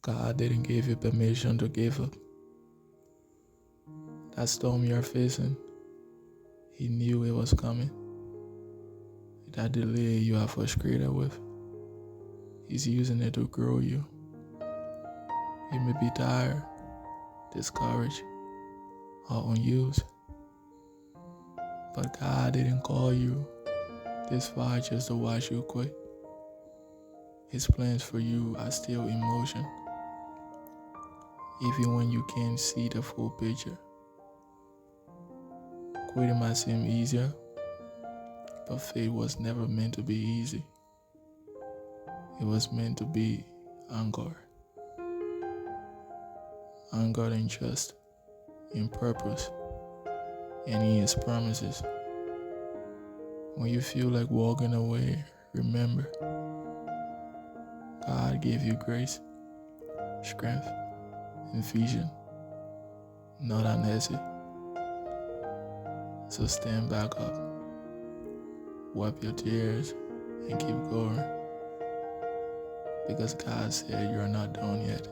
God didn't give you permission to give up. That storm you're facing, He knew it was coming. That delay you are frustrated with, He's using it to grow you. You may be tired, discouraged, or unused, but God didn't call you this far just to watch you quit. His plans for you are still in motion, even when you can't see the full picture. Quitting might seem easier, but faith was never meant to be easy. It was meant to be anchored. Anchored in trust, in purpose, and in His promises. When you feel like walking away, remember, God gave you grace, strength, and vision, not uneasy. So stand back up, wipe your tears, and keep going. Because God said you're not done yet.